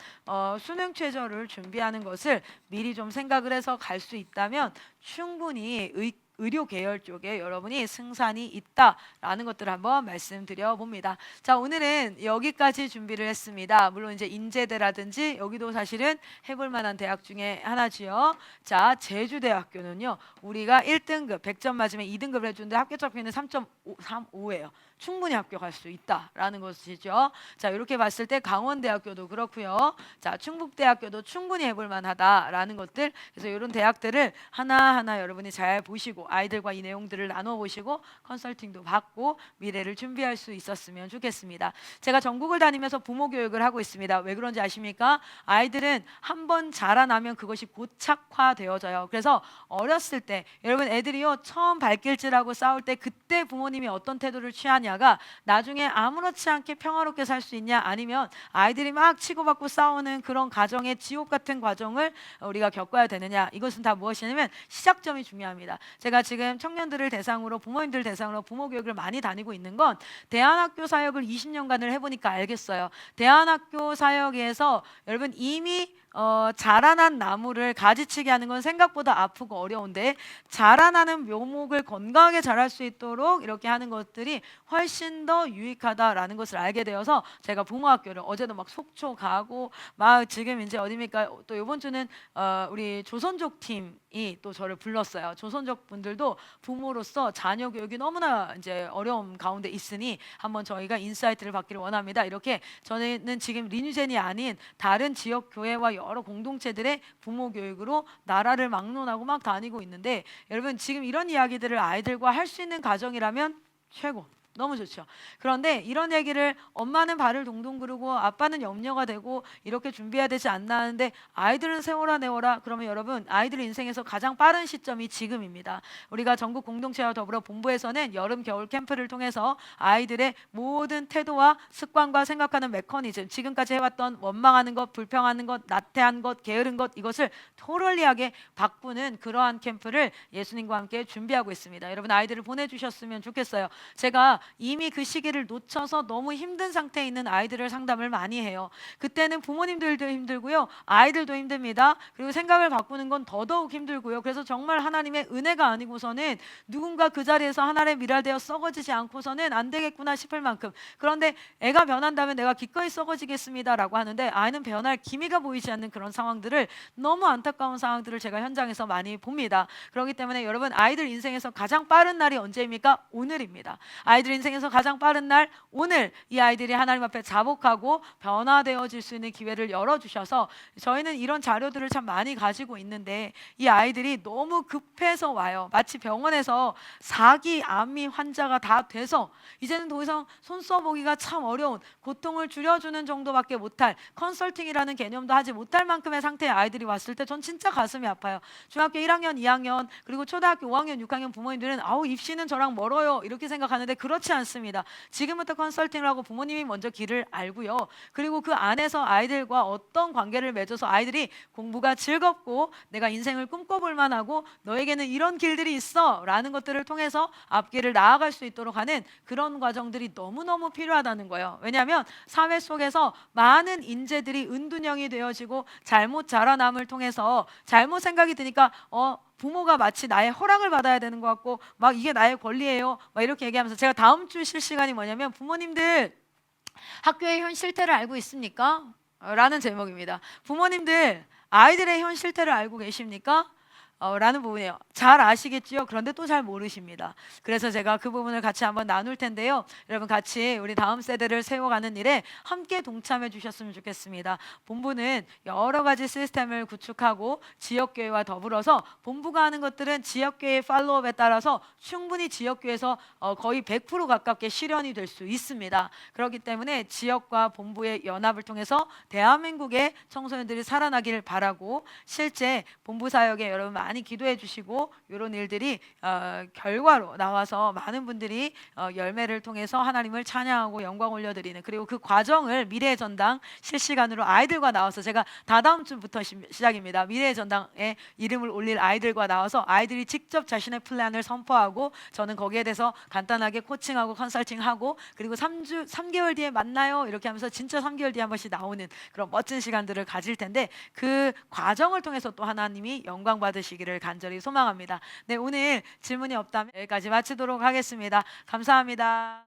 수능 최저를 준비하는 것을 미리 좀 생각을 해서 갈 수 있다면 충분히 의료 계열 쪽에 여러분이 승산이 있다라는 것들을 한번 말씀드려 봅니다. 자, 오늘은 여기까지 준비를 했습니다. 물론 이제 인제대라든지 여기도 사실은 해볼 만한 대학 중에 하나지요. 자, 제주대학교는요, 우리가 1등급 100점 맞으면 2등급을 해주는데 합격자 평균은 3.35예요. 충분히 합격할 수 있다라는 것이죠. 자, 이렇게 봤을 때 강원대학교도 그렇고요. 자, 충북대학교도 충분히 해볼 만하다라는 것들. 그래서 이런 대학들을 하나하나 여러분이 잘 보시고 아이들과 이 내용들을 나눠 보시고 컨설팅도 받고 미래를 준비할 수 있었으면 좋겠습니다. 제가 전국을 다니면서 부모 교육을 하고 있습니다. 왜 그런지 아십니까? 아이들은 한번 자라나면 그것이 고착화되어져요. 그래서 어렸을 때 여러분 애들이요, 처음 발길질하고 싸울 때 그때 부모님이 어떤 태도를 취하냐가 나중에 아무렇지 않게 평화롭게 살 수 있냐, 아니면 아이들이 막 치고받고 싸우는 그런 가정의 지옥 같은 과정을 우리가 겪어야 되느냐, 이것은 다 무엇이냐면 시작점이 중요합니다. 제가 지금 청년들을 대상으로, 부모님들 대상으로 부모 교육을 많이 다니고 있는 건 대안학교 사역을 20년간을 해보니까 알겠어요. 대안학교 사역에서 여러분 이미 자라난 나무를 가지치기 하는 건 생각보다 아프고 어려운데, 자라나는 묘목을 건강하게 자랄 수 있도록 이렇게 하는 것들이 훨씬 더 유익하다라는 것을 알게 되어서 제가 부모학교를 어제도 막 속초 가고 막 지금 이제 어디입니까? 또 이번 주는 우리 조선족 팀이 또 저를 불렀어요. 조선족 분들도 부모로서 자녀 교육이 너무나 이제 어려움 가운데 있으니 한번 저희가 인사이트를 받기를 원합니다. 이렇게 저는 지금 리뉴젠이 아닌 다른 지역 교회와 여러 공동체들의 부모 교육으로 나라를 막론하고 막 다니고 있는데, 여러분 지금 이런 이야기들을 아이들과 할 수 있는 가정이라면 최고, 너무 좋죠. 그런데 이런 얘기를 엄마는 발을 동동 구르고 아빠는 염려가 되고 이렇게 준비해야 되지 않나 하는데, 아이들은 세워라 내워라. 그러면 여러분 아이들 인생에서 가장 빠른 시점이 지금입니다. 우리가 전국 공동체와 더불어 본부에서는 여름 겨울 캠프를 통해서 아이들의 모든 태도와 습관과 생각하는 메커니즘, 지금까지 해왔던 원망하는 것, 불평하는 것, 나태한 것, 게으른 것, 이것을 토럴리하게 바꾸는 그러한 캠프를 예수님과 함께 준비하고 있습니다. 여러분 아이들을 보내주셨으면 좋겠어요. 제가 이미 그 시기를 놓쳐서 너무 힘든 상태에 있는 아이들을 상담을 많이 해요. 그때는 부모님들도 힘들고요, 아이들도 힘듭니다. 그리고 생각을 바꾸는 건 더더욱 힘들고요. 그래서 정말 하나님의 은혜가 아니고서는 누군가 그 자리에서 하나의 미랄되어 썩어지지 않고서는 안 되겠구나 싶을 만큼. 그런데 애가 변한다면 내가 기꺼이 썩어지겠습니다라고 하는데 아이는 변할 기미가 보이지 않는 그런 상황들을, 너무 안타까운 상황들을 제가 현장에서 많이 봅니다. 그렇기 때문에 여러분 아이들 인생에서 가장 빠른 날이 언제입니까? 오늘입니다. 아이들 인생에서 가장 빠른 날 오늘, 이 아이들이 하나님 앞에 자복하고 변화되어질 수 있는 기회를 열어주셔서 저희는 이런 자료들을 참 많이 가지고 있는데, 이 아이들이 너무 급해서 와요. 마치 병원에서 4기 암이 환자가 다 돼서 이제는 더 이상 손 써보기가 참 어려운, 고통을 줄여주는 정도밖에 못할, 컨설팅이라는 개념도 하지 못할 만큼의 상태의 아이들이 왔을 때 전 진짜 가슴이 아파요. 중학교 1학년, 2학년 그리고 초등학교 5학년, 6학년 부모님들은 아우 입시는 저랑 멀어요 이렇게 생각하는데 그렇지 않습니다. 지금부터 컨설팅을 하고 부모님이 먼저 길을 알고요, 그리고 그 안에서 아이들과 어떤 관계를 맺어서 아이들이 공부가 즐겁고 내가 인생을 꿈꿔볼 만하고 너에게는 이런 길들이 있어 라는 것들을 통해서 앞길을 나아갈 수 있도록 하는 그런 과정들이 너무너무 필요하다는 거예요. 왜냐하면 사회 속에서 많은 인재들이 은둔형이 되어지고 잘못 자라남을 통해서 잘못 생각이 드니까 부모가 마치 나의 허락을 받아야 되는 것 같고 막 이게 나의 권리예요 막 이렇게 얘기하면서, 제가 다음 주 쉴 시간이 뭐냐면 부모님들 학교의 현 실태를 알고 있습니까? 라는 제목입니다. 부모님들 아이들의 현 실태를 알고 계십니까? 라는 부분이에요. 잘 아시겠지요? 그런데 또 잘 모르십니다. 그래서 제가 그 부분을 같이 한번 나눌 텐데요. 여러분 같이 우리 다음 세대를 세워가는 일에 함께 동참해 주셨으면 좋겠습니다. 본부는 여러 가지 시스템을 구축하고 지역교회와 더불어서 본부가 하는 것들은 지역교회 팔로업에 따라서 충분히 지역교회에서 거의 100% 가깝게 실현이 될 수 있습니다. 그렇기 때문에 지역과 본부의 연합을 통해서 대한민국의 청소년들이 살아나기를 바라고, 실제 본부 사역에 여러분 많이 기도해 주시고 이런 일들이 결과로 나와서 많은 분들이 열매를 통해서 하나님을 찬양하고 영광 올려드리는, 그리고 그 과정을 미래의 전당 실시간으로 아이들과 나와서, 제가 다다음 주부터 시작입니다. 미래의 전당에 이름을 올릴 아이들과 나와서 아이들이 직접 자신의 플랜을 선포하고 저는 거기에 대해서 간단하게 코칭하고 컨설팅하고, 그리고 3개월 뒤에 만나요 이렇게 하면서 진짜 3개월 뒤에 한 번씩 나오는 그런 멋진 시간들을 가질 텐데, 그 과정을 통해서 또 하나님이 영광 받으시기 되시기를 간절히 소망합니다. 네, 오늘 질문이 없다면 여기까지 마치도록 하겠습니다. 감사합니다.